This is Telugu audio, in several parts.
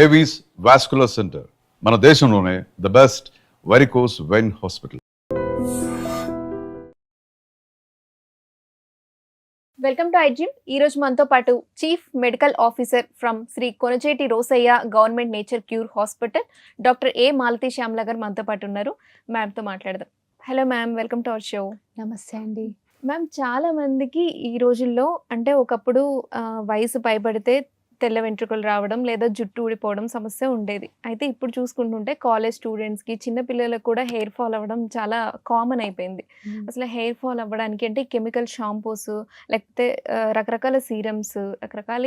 ఏవీస్ వాస్కులర్ సెంటర్ మన దేశంలోనే the best varicose vein hospital. Welcome to ఐజిమ్. ఈ రోజు మనతో పాటు chief medical officer from Shri Konacheti Rosaiah government nature cure hospital doctor A Malathi Syamala గారు మనతో పాటు ఉన్నారు. మ్యామ్తో మాట్లాడదాం. Hello ma'am, welcome to our show. నమస్తే అండి. మ్యామ్, చాలా మందికి ఈ రోజుల్లో అంటే ఒకప్పుడు వయసు పైబడితే తెల్ల వెంట్రుకలు రావడం లేదా జుట్టు ఊడిపోవడం సమస్య ఉండేది. అయితే ఇప్పుడు చూసుకుంటుంటే కాలేజ్ స్టూడెంట్స్కి, చిన్న పిల్లలకు కూడా హెయిర్ ఫాల్ అవ్వడం చాలా కామన్ అయిపోయింది. అసలు హెయిర్ ఫాల్ అవ్వడానికి అంటే కెమికల్ షాంపూస్, లేకపోతే రకరకాల సీరమ్స్, రకరకాల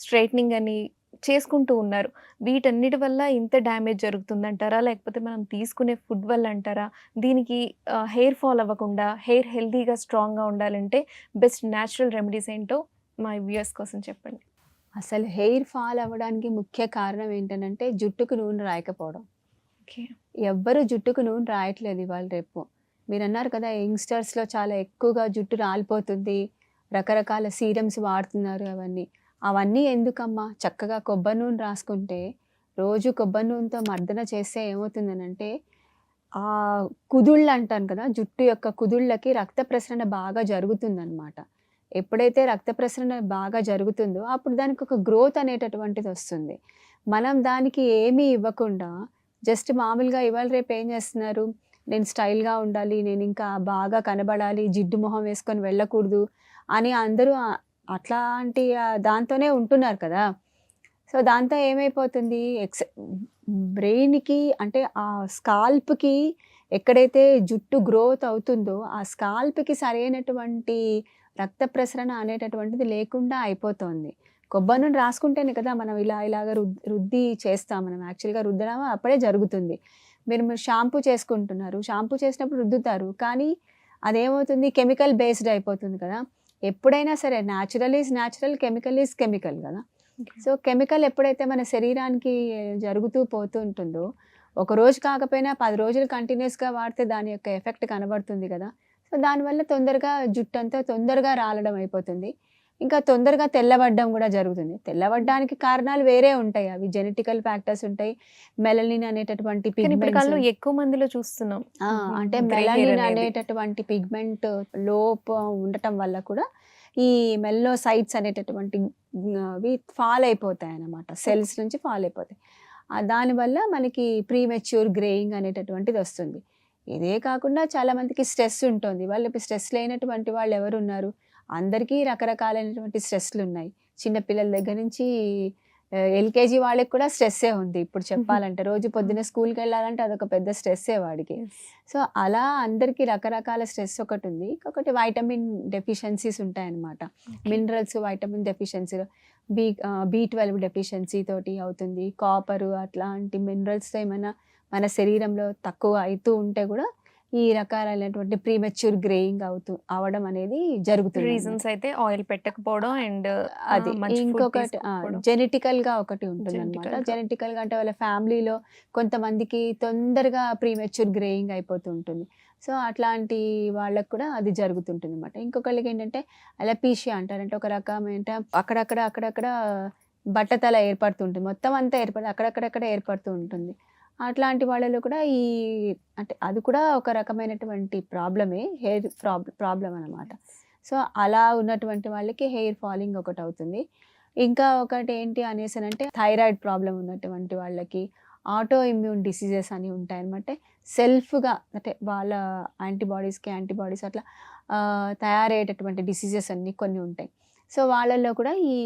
స్ట్రైట్నింగ్ అని చేసుకుంటూ ఉన్నారు. వీటన్నిటి వల్ల ఇంత డ్యామేజ్ జరుగుతుందంటారా, లేకపోతే మనం తీసుకునే ఫుడ్ వల్ల అంటారా? దీనికి హెయిర్ ఫాల్ అవ్వకుండా హెయిర్ హెల్తీగా స్ట్రాంగ్గా ఉండాలంటే బెస్ట్ న్యాచురల్ రెమెడీస్ ఏంటో మా వ్యూయర్స్ కోసం చెప్పండి. అసలు హెయిర్ ఫాల్ అవ్వడానికి ముఖ్య కారణం ఏంటంటే జుట్టుకు నూనె రాయకపోవడం. ఓకే. ఎవ్వరు జుట్టుకు నూనె రాయట్లేదు ఇవాళ రేపు. మీరు అన్నారు కదా, యంగ్స్టర్స్లో చాలా ఎక్కువగా జుట్టు రాలిపోతుంది, రకరకాల సీరమ్స్ వాడుతున్నారు. అవన్నీ ఎందుకమ్మా? చక్కగా కొబ్బరి నూనె రాసుకుంటే, రోజు కొబ్బరి నూనెతో మర్దన చేస్తే ఏమవుతుందనంటే, ఆ కుదుళ్ళు అంటాను కదా, జుట్టు యొక్క కుదుళ్ళకి రక్త ప్రసరణ బాగా జరుగుతుందన్నమాట. ఎప్పుడైతే రక్త ప్రసరణ బాగా జరుగుతుందో అప్పుడు దానికి ఒక గ్రోత్ అనేటటువంటిది వస్తుంది. మనం దానికి ఏమీ ఇవ్వకుండా జస్ట్ మామూలుగా ఇవాళ రేపు ఏం చేస్తున్నారు, నేను స్టైల్గా ఉండాలి, నేను ఇంకా బాగా కనబడాలి, జిడ్డు మొహం వేసుకొని వెళ్ళకూడదు అని అందరూ అట్లాంటి దాంతోనే ఉంటున్నారు కదా. సో దాంతో ఏమైపోతుంది, బ్రెయిన్కి అంటే ఆ స్కాల్ప్కి ఎక్కడైతే జుట్టు గ్రోత్ అవుతుందో ఆ స్కాల్ప్కి సరైనటువంటి రక్త ప్రసరణ అనేటటువంటిది లేకుండా అయిపోతుంది. కొబ్బరి నూనె రాసుకుంటేనే కదా మనం ఇలాగ రుద్ది చేస్తాం. మనం యాక్చువల్గా రుద్దడం అప్పుడే జరుగుతుంది. మీరు షాంపూ చేసుకుంటున్నారు, షాంపూ చేసినప్పుడు రుద్దుతారు, కానీ అదేమవుతుంది, కెమికల్ బేస్డ్ అయిపోతుంది కదా. ఎప్పుడైనా సరే natural is natural, chemical is chemical కదా. సో కెమికల్ ఎప్పుడైతే మన శరీరానికి జరుగుతూ పోతూ ఉంటుందో, ఒక రోజు కాకపోయినా 10 రోజులు కంటిన్యూస్గా వాడితే దాని యొక్క ఎఫెక్ట్ కనబడుతుంది కదా. సో దానివల్ల తొందరగా జుట్టు అంతా తొందరగా రాలడం అయిపోతుంది, ఇంకా తొందరగా తెల్లబడ్డం కూడా జరుగుతుంది. తెల్లబడ్డానికి కారణాలు వేరే ఉంటాయి, అవి జెనెటికల్ ఫ్యాక్టర్స్ ఉంటాయి. మెలనిన్ అనేటటువంటి పిగ్మెంట్స్ ఎక్కువ మందిలో చూస్తున్నాం. అంటే మెలనిన్ అనేటటువంటి పిగ్మెంట్ లోపం ఉండటం వల్ల కూడా ఈ మెల్లోసైట్స్ అనేటటువంటి ఫాల్ అయిపోతాయి అన్నమాట, సెల్స్ నుంచి ఫాల్ అయిపోతాయి. దానివల్ల మనకి ప్రీమెచ్యూర్ గ్రేయింగ్ అనేటటువంటిది వస్తుంది. ఇదే కాకుండా చాలామందికి స్ట్రెస్ ఉంటుంది. వాళ్ళు స్ట్రెస్ లేనటువంటి వాళ్ళు ఎవరు ఉన్నారు? అందరికీ రకరకాలైనటువంటి స్ట్రెస్లు ఉన్నాయి. చిన్నపిల్లల దగ్గర నుంచి ఎల్కేజీ వాళ్ళకి కూడా స్ట్రెస్సే ఉంది ఇప్పుడు చెప్పాలంటే. రోజు పొద్దున్న స్కూల్కి వెళ్ళాలంటే అదొక పెద్ద స్ట్రెస్సే వాడికి. సో అలా అందరికీ రకరకాల స్ట్రెస్ ఒకటి ఉంది. ఇంకొకటి వైటమిన్ డెఫిషియన్సీస్ ఉంటాయన్నమాట. Minerals, vitamin deficiency, B12 deficiency తోటి అవుతుంది. కాపరు అట్లాంటి మినరల్స్తో ఏమైనా మన శరీరంలో తక్కువ అవుతూ ఉంటే కూడా ఈ రకాలైనటువంటి ప్రీమెచ్యూర్ గ్రేయింగ్ అవడం అనేది జరుగుతుంది. రీజన్స్ అయితే ఆయిల్ పెట్టకపోవడం అండ్ అది. ఇంకొకటి జెనెటికల్గా ఒకటి ఉంటుంది అనమాట. జెనెటికల్గా అంటే వాళ్ళ ఫ్యామిలీలో కొంతమందికి తొందరగా ప్రీమెచ్యూర్ గ్రేయింగ్ అయిపోతూ ఉంటుంది. సో అట్లాంటి వాళ్ళకు కూడా అది జరుగుతుంటుంది అనమాట. ఇంకొకళ్ళకి ఏంటంటే అలపీషియా అంటారు, అంటే ఒక రకమైన అక్కడక్కడ బట్టతల ఏర్పడుతుంటుంది, మొత్తం అంతా అక్కడక్కడ ఏర్పడుతూ ఉంటుంది. అట్లాంటి వాళ్ళలో కూడా అంటే అది కూడా ఒక రకమైనటువంటి ప్రాబ్లమే, హెయిర్ ప్రాబ్లం అన్నమాట. సో అలా ఉన్నటువంటి వాళ్ళకి హెయిర్ ఫాలింగ్ ఒకటి అవుతుంది. ఇంకా ఒకటి ఏంటి అనేసనంటే థైరాయిడ్ ప్రాబ్లం ఉన్నటువంటి వాళ్ళకి ఆటో ఇమ్యూన్ డిసీజెస్ అని ఉంటాయన్నమాట. సెల్ఫ్గా అంటే వాళ్ళ యాంటీబాడీస్ అట్లా తయారయ్యేటటువంటి డిసీజెస్ అన్నీ కొన్ని ఉంటాయి. సో వాళ్ళల్లో కూడా ఈ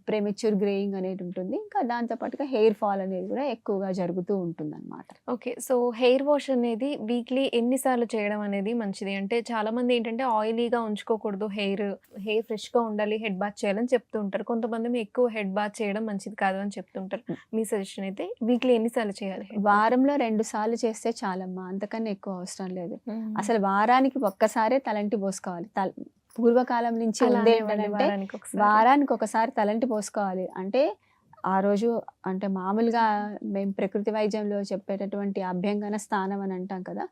ప్రెమెచ్యూర్ గ్రేయింగ్ అనేది ఉంటుంది. ఇంకా దాంతోపాటుగా హెయిర్ ఫాల్ అనేది కూడా ఎక్కువగా జరుగుతూ ఉంటుందన్నమాట. ఓకే. సో హెయిర్ వాష్ అనేది వీక్లీ ఎన్నిసార్లు చేయడం అనేది మంచిది? అంటే చాలామంది ఏంటంటే ఆయిలీగా ఉంచుకోకూడదు, హెయిర్ ఫ్రెష్గా ఉండాలి, హెడ్ బాత్ చేయాలని చెప్తూ ఉంటారు. కొంతమంది ఎక్కువ హెడ్ బాత్ చేయడం మంచిది కాదు అని చెప్తుంటారు. మీ సజెషన్ అయితే వీక్లీ ఎన్నిసార్లు చేయాలి? వారంలో 2 సార్లు చేస్తే చాలమ్మా, అంతకన్నా ఎక్కువ అవసరం లేదు. అసలు వారానికి ఒక్కసారే తలంటి పోసుకోవాలి. పూర్వకాలం నుంచి ఉంది ఏంటంటే వారానికి ఒకసారి తలంటి పోసుకోవాలి. అంటే ఆ రోజు అంటే మామూలుగా మేము ప్రకృతి వైద్యంలో చెప్పేటటువంటి అభ్యంగన స్నానం అని అంటాం కదా,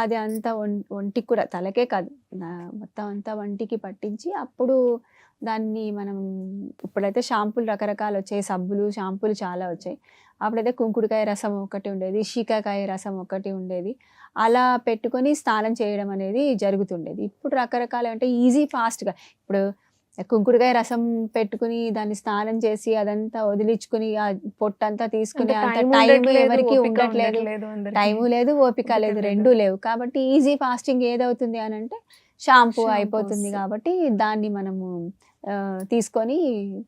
అది అంతా ఒంటికి కూడా, తలకే కాదు మొత్తం అంతా ఒంటికి పట్టించి అప్పుడు దాన్ని మనం ఇప్పుడైతే షాంపూలు రకరకాలు వచ్చాయి, సబ్బులు షాంపూలు చాలా వచ్చాయి. అప్పుడైతే కుంకుడుకాయ రసం ఒకటి ఉండేది, శీకాకాయ రసం ఒకటి ఉండేది. అలా పెట్టుకొని స్నానం చేయడం అనేది జరుగుతుండేది. ఇప్పుడు రకరకాలు అంటే ఈజీ ఫాస్ట్గా ఇప్పుడు కుంకుడుకాయ రసం పెట్టుకుని దాన్ని స్నానం చేసి అదంతా వదిలించుకుని ఆ పొట్టంతా తీసుకుని అంత టైం ఎవరికి ఉండట్లేదు, టైము లేదు, ఓపిక లేదు, రెండూ లేవు. కాబట్టి ఈజీ ఫాస్టింగ్ ఏదవుతుంది అని అంటే షాంపూ అయిపోతుంది. కాబట్టి దాన్ని మనము తీసుకొని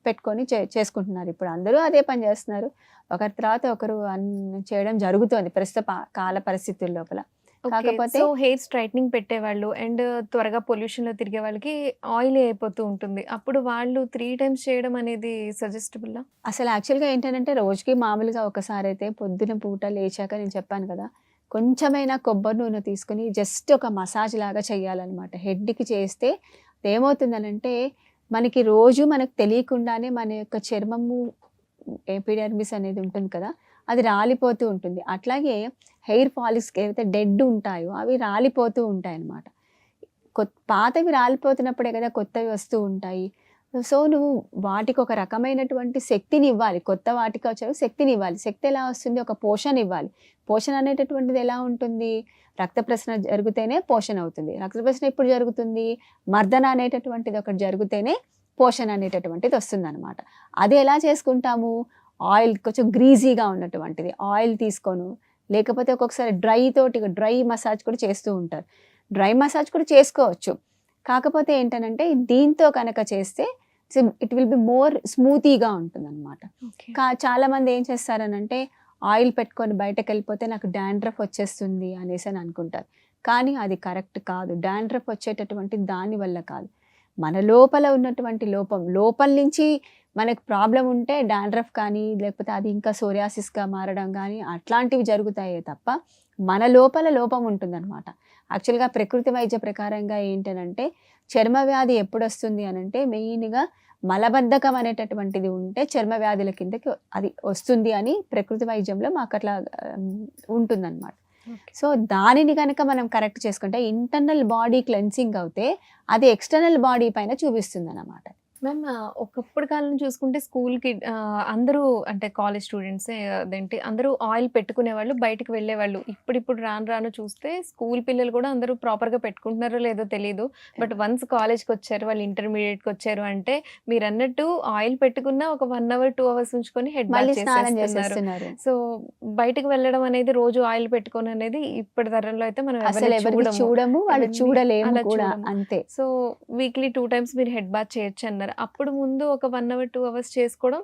పెట్టుకొని చేసుకుంటున్నారు. ఇప్పుడు అందరూ అదే పని చేస్తున్నారు. ఒకరి తర్వాత ఒకరు చేయడం జరుగుతోంది ప్రస్తుత కాల పరిస్థితుల లోపల. కాకపోతే సో హెయిర్ స్ట్రైట్నింగ్ పెట్టేవాళ్ళు అండ్ త్వరగా పొల్యూషన్ లో తిరిగే వాళ్ళకి ఆయిల్ అయిపోతూ ఉంటుంది. అప్పుడు వాళ్ళు 3 times చేయడం అనేది సజెస్టబుల్? అసలు యాక్చువల్గా ఏంటంటే రోజుకి మామూలుగా ఒకసారి అయితే పొద్దున పూట లేచాక నేను చెప్పాను కదా, కొంచెమైనా కొబ్బరి నూనె తీసుకుని జస్ట్ ఒక మసాజ్ లాగా చేయాలన్నమాట. హెడ్కి చేస్తే ఏమవుతుందనంటే మనకి రోజు మనకు తెలియకుండానే మన యొక్క చర్మము ఎపిడర్మిస్ అనేది ఉంటుంది కదా, అది రాలిపోతూ ఉంటుంది. అట్లాగే హెయిర్ ఫాలిక్స్కి ఏవైతే డెడ్ ఉంటాయో అవి రాలిపోతూ ఉంటాయి అన్నమాట. పాతవి రాలిపోతున్నప్పుడే కదా కొత్తవి వస్తూ ఉంటాయి. సో నువ్వు వాటికి ఒక రకమైనటువంటి శక్తిని ఇవ్వాలి. కొత్త వాటికి వచ్చే శక్తిని ఇవ్వాలి. శక్తి ఎలా వస్తుంది? ఒక పోషణ ఇవ్వాలి. పోషణ అనేటటువంటిది ఎలా ఉంటుంది? రక్త ప్రసరణ జరిగితేనే పోషణ అవుతుంది. రక్త ప్రసరణ ఎప్పుడు జరుగుతుంది? మర్దన అనేటటువంటిది ఒకటి జరిగితేనే పోషణ అనేటటువంటిది వస్తుంది అనమాట. అది ఎలా చేసుకుంటాము? ఆయిల్ కొంచెం గ్రీజీగా ఉన్నటువంటిది ఆయిల్ తీసుకోను, లేకపోతే ఒక్కొక్కసారి డ్రై మసాజ్ కూడా చేస్తూ ఉంటారు. డ్రై మసాజ్ కూడా చేసుకోవచ్చు. కాకపోతే ఏంటనంటే దీంతో కనుక చేస్తే ఇట్ విల్ బి మోర్ స్మూతీగా ఉంటుంది అనమాట. చాలా మంది ఏం చేస్తారనంటే ఆయిల్ పెట్టుకొని బయటకు వెళ్ళిపోతే నాకు డాండ్రఫ్ వచ్చేస్తుంది అనేసి అని అనుకుంటారు. కానీ అది కరెక్ట్ కాదు. డాండ్రఫ్ వచ్చేటటువంటి దాని వల్ల కాదు, మన లోపల ఉన్నటువంటి లోపల నుంచి మనకు ప్రాబ్లం ఉంటే డాండ్రఫ్ కానీ లేకపోతే అది ఇంకా సోరియాసిస్గా మారడం కానీ అట్లాంటివి జరుగుతాయే తప్ప మన లోపల లోపం ఉంటుందన్నమాట. యాక్చువల్గా ప్రకృతి వైద్య ప్రకారంగా ఏంటనంటే చర్మ వ్యాధి ఎప్పుడు వస్తుంది అనంటే మెయిన్గా మలబద్ధకం అనేటటువంటిది ఉంటే చర్మ వ్యాధుల కిందకి అది వస్తుంది అని ప్రకృతి వైద్యంలో మాకు అట్లా ఉంటుందన్నమాట. సో దానిని కనుక మనం కరెక్ట్ చేసుకుంటే ఇంటర్నల్ బాడీ క్లెన్సింగ్ అవుతే అది ఎక్స్టర్నల్ బాడీ పైన చూపిస్తుంది అన్నమాట. మ్యామ్ ఒకప్పుడు కాలం చూసుకుంటే స్కూల్కి అందరూ అంటే కాలేజ్ స్టూడెంట్స్ అదేంటి అందరూ ఆయిల్ పెట్టుకునేవాళ్ళు, బయటకు వెళ్ళేవాళ్ళు. ఇప్పుడు రాను చూస్తే స్కూల్ పిల్లలు కూడా అందరూ ప్రాపర్గా పెట్టుకుంటున్నారో లేదో తెలియదు. బట్ వన్స్ కాలేజ్కి వచ్చారు, వాళ్ళు ఇంటర్మీడియట్కి వచ్చారు అంటే మీరు అన్నట్టు ఆయిల్ పెట్టుకున్న ఒక 1 hour 2 hours ఉంచుకొని హెడ్ బాత్ చేసేస్తున్నారు. సో బయటకు వెళ్ళడం అనేది రోజు ఆయిల్ పెట్టుకొని అనేది ఇప్పటి తరంలో అయితే మనం చూడము, వాళ్ళు చూడలేము కూడా అంతే. సో వీక్లీ 2 times మీరు హెడ్ బాత్ చేయొచ్చు అన్నారు. అప్పుడు ముందు ఒక 1 hour 2 hours చేసుకోవడం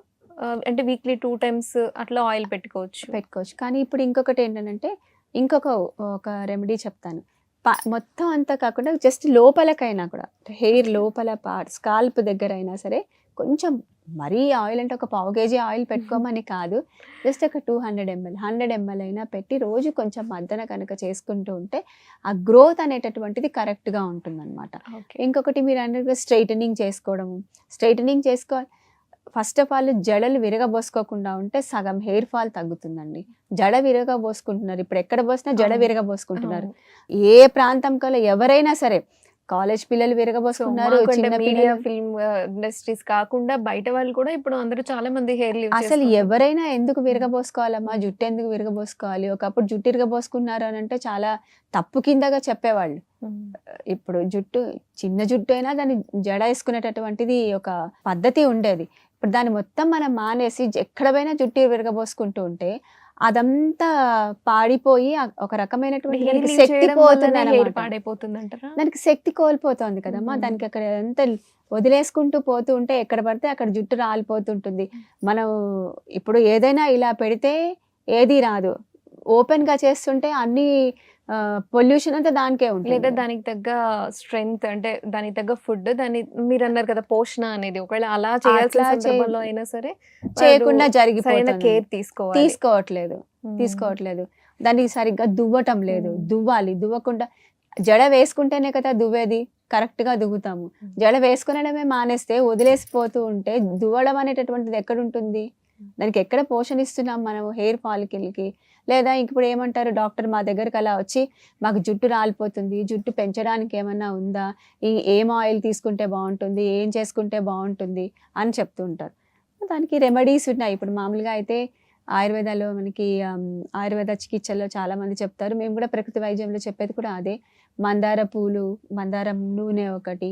అంటే వీక్లీ 2 times అట్లా ఆయిల్ పెట్టుకోవచ్చు. కానీ ఇప్పుడు ఇంకొకటి ఏంటంటే ఒక రెమెడీ చెప్తాను. మొత్తం అంతా కాకుండా జస్ట్ లోపలకైనా కూడా హెయిర్ లోపల స్కాల్ప్ దగ్గర అయినా సరే కొంచెం మరీ ఆయిల్ అంటే ఒక 1/2 kg ఆయిల్ పెట్టుకోమని కాదు, జస్ట్ ఒక 200 ml 100 ml అయినా పెట్టి రోజు కొంచెం మద్దన కనుక చేసుకుంటూ ఉంటే ఆ గ్రోత్ అనేటటువంటిది కరెక్ట్గా ఉంటుందన్నమాట. ఇంకొకటి మీరు అన్నట్టుగా స్ట్రైటనింగ్ చేసుకోవాలి. ఫస్ట్ ఆఫ్ ఆల్ జడలు విరగబోసుకోకుండా ఉంటే సగం హెయిర్ ఫాల్ తగ్గుతుందండి. జడ విరగబోసుకుంటున్నారు, ఇప్పుడు ఎక్కడ పోసినా జడ విరగబోసుకుంటున్నారు. ఏ ప్రాంతం కల్లా ఎవరైనా సరే, కాలేజ్ పిల్లలు విరగబోసుకున్నారు, చిన్న మీడియా ఫిల్మ్ ఇండస్ట్రీస్ కాకుండా బయట వాళ్ళు కూడా ఇప్పుడు అందరూ చాలా మంది హెయిర్ అసలు ఎవరైనా ఎందుకు విరగబోసుకోవాలమ్మా, జుట్టు ఎందుకు విరగబోసుకోవాలి? ఒకప్పుడు జుట్టు విరగబోసుకున్నారు అని అంటే చాలా తప్పు కిందగా చెప్పేవాళ్ళు. ఇప్పుడు చిన్న జుట్టు అయినా దాన్ని జడ వేసుకునేటటువంటిది ఒక పద్ధతి ఉండేది. ఇప్పుడు దాన్ని మొత్తం మనం మానేసి ఎక్కడ పోయినా జుట్టు విరగబోసుకుంటూ ఉంటే అదంతా పాడిపోయి ఒక రకమైనటువంటి శక్తి దానికి శక్తి కోల్పోతుంది కదమ్మా. దానికి అక్కడ ఎంత వదిలేసుకుంటూ పోతూ ఉంటే ఎక్కడ పడితే అక్కడ జుట్టు రాలిపోతుంటుంది. మనం ఇప్పుడు ఏదైనా ఇలా పెడితే ఏది రాదు, ఓపెన్ గా చేస్తుంటే అన్ని పొల్యూషన్ అంతా దానికే ఉంటుంది. లేదా దానికి తగ్గ స్ట్రెంగ్త్ అంటే దానికి తగ్గ ఫుడ్, దాన్ని మీరు అన్నారు కదా పోషణ అనేది ఒకవేళ అలా చేయాల్సిన సందర్భంలో అయినా సరే చేయకుండా జరిగిపోయిన కేర్ తీసుకోవట్లేదు. దాన్ని సరిగ్గా దువ్వటం లేదు. దువ్వకుండా జడ వేసుకుంటేనే కదా దువ్వేది, కరెక్ట్ గా దువ్వుతాము. జడ వేసుకునడమే మానేస్తే వదిలేసిపోతూ ఉంటే దువ్వడం అనేటటువంటిది ఎక్కడుంటుంది? దానికి ఎక్కడ పోషణ ఇస్తున్నాం మనం హెయిర్ ఫాలికల్కి? లేదా ఇప్పుడు ఏమంటారు డాక్టర్ మా దగ్గరికి అలా వచ్చి మాకు జుట్టు రాలిపోతుంది, జుట్టు పెంచడానికి ఏమన్నా ఉందా, ఏం ఆయిల్ తీసుకుంటే బాగుంటుంది, ఏం చేసుకుంటే బాగుంటుంది అని చెప్తూ ఉంటారు. దానికి రెమెడీస్ ఉన్నాయి. ఇప్పుడు మామూలుగా అయితే ఆయుర్వేదాలో మనకి ఆయుర్వేద చికిత్సలో చాలామంది చెప్తారు. మేము కూడా ప్రకృతి వైద్యంలో చెప్పేది కూడా అదే. మందార పూలు, మందారం నూనె ఒకటి,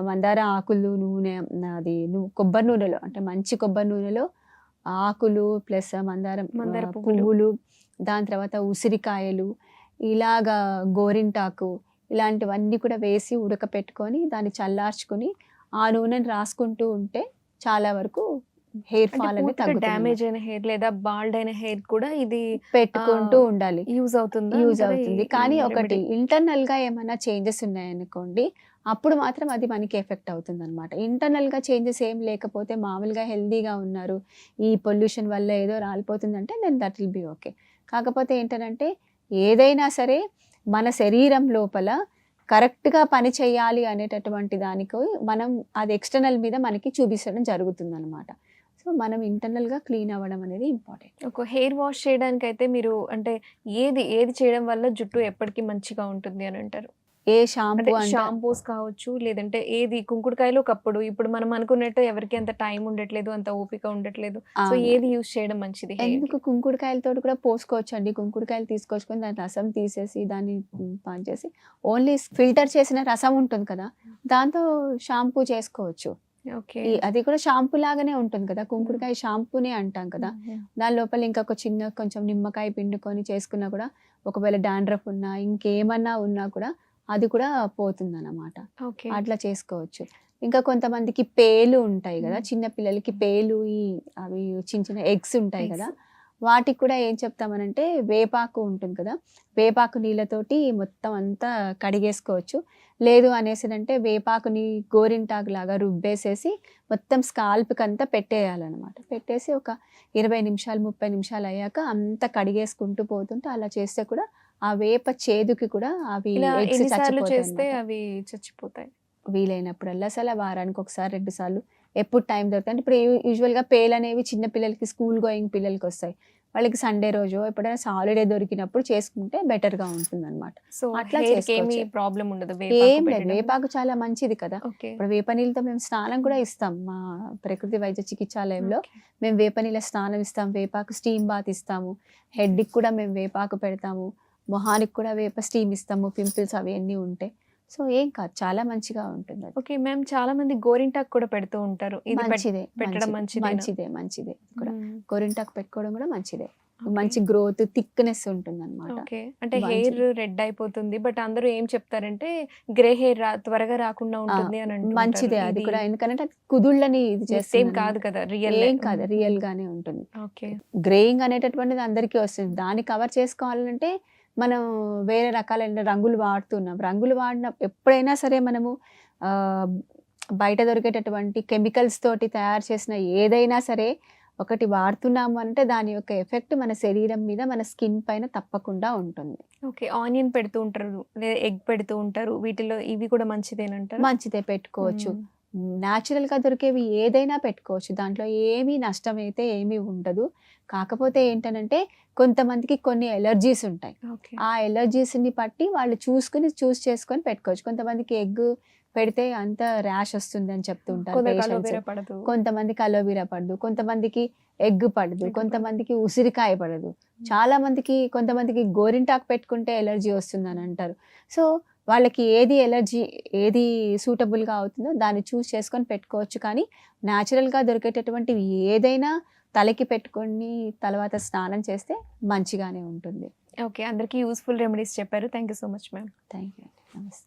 మందార ఆకులు నూనె, అది కొబ్బరి నూనెలో అంటే మంచి కొబ్బరి నూనెలో ఆకులు ప్లస్ మందార పువ్వులు, దాని తర్వాత ఉసిరికాయలు, ఇలాగా గోరింటాకు, ఇలాంటివన్నీ కూడా వేసి ఉడకపెట్టుకొని దాన్ని చల్లార్చుకొని ఆ నూనెని రాసుకుంటూ ఉంటే చాలా వరకు హెయిర్ ఫాల్ అనేది తగ్గుతుంది. డ్యామేజ్ అయిన హెయిర్ లేదా బాల్డ్ అయిన హెయిర్ కూడా ఇది పెట్టుకుంటూ ఉండాలి. యూజ్ అవుతుంది. యూజ్ అవుతుంది. కానీ ఒకటి ఇంటర్నల్ గా ఏమైనా చేంజెస్ ఉన్నాయనుకోండి, అప్పుడు మాత్రం అది మనకి ఎఫెక్ట్ అవుతుంది అనమాట. ఇంటర్నల్ గా చేంజెస్ ఏం లేకపోతే మామూలుగా హెల్దీగా ఉన్నారు, ఈ పొల్యూషన్ వల్ల ఏదో రాలిపోతుందంటే then that will be okay. కాకపోతే ఏంటంటే ఏదైనా సరే మన శరీరం లోపల కరెక్ట్గా పని చేయాలి అనేటటువంటి దానికి మనం అది ఎక్స్టర్నల్ మీద మనకి చూపించడం జరుగుతుంది అనమాట. సో మనం ఇంటర్నల్గా క్లీన్ అవ్వడం అనేది ఇంపార్టెంట్. ఒక హెయిర్ వాష్ చేయడానికి అయితే మీరు అంటే ఏది చేయడం వల్ల జుట్టు ఎప్పటికీ మంచిగా ఉంటుంది అని అంటారు? ఏ షాంపూ అంటే షాంపూస్ కావచ్చు, లేదంటే ఏది కుంకుడుకాయలు ఒకప్పుడు, ఇప్పుడు మనం అనుకున్నట్టు ఎవరికి అంత టైం ఉండట్లేదు, అంత ఓపిక ఉండట్లేదు. సో ఏది యూజ్ చేయడం మంచిది? ఎందుకు కుంకుడుకాయలతో కూడా పోసుకోవచ్చు అండి. కుంకుడుకాయలు తీసుకొచ్చుకొని దాని రసం తీసేసి దాన్ని పాన్ చేసి ఓన్లీ ఫిల్టర్ చేసిన రసం ఉంటుంది కదా, దాంతో షాంపూ చేసుకోవచ్చు. అది కూడా షాంపూ లాగానే ఉంటుంది కదా, కుంకుడుకాయ షాంపూనే అంటాం కదా. దాని లోపల ఇంకా కొంచెం నిమ్మకాయ పిండుకొని చేసుకున్నా కూడా ఒకవేళ డాండ్రఫ్ ఉన్నా ఇంకేమన్నా ఉన్నా కూడా అది కూడా పోతుంది అన్నమాట. అట్లా చేసుకోవచ్చు. ఇంకా కొంతమందికి పేలు ఉంటాయి కదా, చిన్న పిల్లలకి పేలు, అవి చిన్న చిన్న ఎగ్స్ ఉంటాయి కదా, వాటికి కూడా ఏం చెప్తామనంటే వేపాకు ఉంటుంది కదా, వేపాకు నీళ్ళతోటి మొత్తం అంతా కడిగేసుకోవచ్చు. లేదు అనేసినంటే వేపాకుని గోరింటాకు లాగా రుబ్బేసేసి మొత్తం స్కాల్ప్కి అంతా పెట్టేయాలన్నమాట. పెట్టేసి ఒక 20 నిమిషాలు 30 నిమిషాలు అయ్యాక అంతా కడిగేసుకుంటూ పోతుంటే అలా చేస్తే కూడా ఆ వేప చేదుకి కూడా అవి చచ్చిపోతాయి. వీలైనప్పుడల్లా అసలు వారానికి ఒకసారి 2 సార్లు ఎప్పుడు టైం దొరుకుతుంది. అంటే ఇప్పుడు యూజువల్గా పేలు అనేవి చిన్న పిల్లలకి, స్కూల్ గోయింగ్ పిల్లలకి వస్తాయి. వాళ్ళకి సండే రోజు ఎప్పుడైనా హాలిడే దొరికినప్పుడు చేసుకుంటే బెటర్ గా ఉంటుంది అనమాట. సో అట్లా ప్రాబ్లం ఉండదు. ఏం లేదు, వేపాకు చాలా మంచిది కదా. ఇప్పుడు వేప నీళ్ళతో మేము స్నానం కూడా ఇస్తాం. మా ప్రకృతి వైద్య చికిత్సాలయంలో మేము వేప నీళ్ళ స్నానం ఇస్తాం, వేపాకు స్టీమ్ బాత్ ఇస్తాము, హెడ్కి కూడా మేము వేపాకు పెడతాము, మొహానికి కూడా వేప స్టీమ్ ఇస్తాము, పింపుల్స్ అవి అన్నీ ఉంటాయి. సో ఏం కాదు, చాలా మంచిగా ఉంటుంది. ఓకే మ్యామ్, చాలా మంది గోరింటాకు కూడా పెడుతూ ఉంటారు. మంచిదే కూడా గోరింటాకు పెట్టుకోవడం కూడా మంచిదే. మంచి గ్రోత్, థిక్నెస్ ఉంటుంది అనమాట. అంటే హెయిర్ రెడ్ అయిపోతుంది, బట్ అందరూ ఏం చెప్తారంటే గ్రే హెయిర్ త్వరగా రాకుండా ఉంటుంది అని అంటారు. మంచిదే అది కూడా, ఎందుకంటే కుదుళ్ళని ఇది చేస్తే కాదు కదా, ఏం కాదు, రియల్ గానే ఉంటుంది. గ్రేయింగ్ అనేటటువంటిది అందరికీ వస్తుంది. దాన్ని కవర్ చేసుకోవాలంటే మనం వేరే రకాలైన రంగులు వాడుతున్నాం. రంగులు వాడిన ఎప్పుడైనా సరే మనము బయట దొరికేటటువంటి కెమికల్స్ తోటి తయారు చేసిన ఏదైనా సరే ఒకటి వాడుతున్నాము అంటే దాని యొక్క ఎఫెక్ట్ మన శరీరం మీద, మన స్కిన్ పైన తప్పకుండా ఉంటుంది. ఆనియన్ పెడుతూ ఉంటారు, లేదా ఎగ్ పెడుతూ ఉంటారు, వీటిలో ఇవి కూడా మంచిదేనంటారు? మంచిదే, పెట్టుకోవచ్చు. న్యాచురల్ గా దొరికేవి ఏదైనా పెట్టుకోవచ్చు, దాంట్లో ఏమీ నష్టం అయితే ఏమీ ఉండదు. కాకపోతే ఏంటనంటే కొంతమందికి కొన్ని ఎలర్జీస్ ఉంటాయి. ఆ ఎలర్జీస్ ని బట్టి వాళ్ళు చూస్ చేసుకొని పెట్టుకోవచ్చు. కొంతమందికి ఎగ్ పెడితే అంత ర్యాష్ వస్తుంది అని చెప్తూ ఉంటారు. కొంతమందికి అలోవెరా పడదు, కొంతమందికి ఎగ్ పడదు, కొంతమందికి ఉసిరికాయ పడదు, చాలా మందికి కొంతమందికి గోరింటాకు పెట్టుకుంటే ఎలర్జీ వస్తుంది అని అంటారు. సో వాళ్ళకి ఏది సూటబుల్గా అవుతుందో దాన్ని చూస్ చేసుకొని పెట్టుకోవచ్చు. కానీ న్యాచురల్గా దొరికేటటువంటివి ఏదైనా తలకి పెట్టుకొని తర్వాత స్నానం చేస్తే మంచిగానే ఉంటుంది. ఓకే, అందరికీ యూస్ఫుల్ రెమెడీస్ చెప్పారు. Thank you so much ma'am. Thank you. నమస్తే.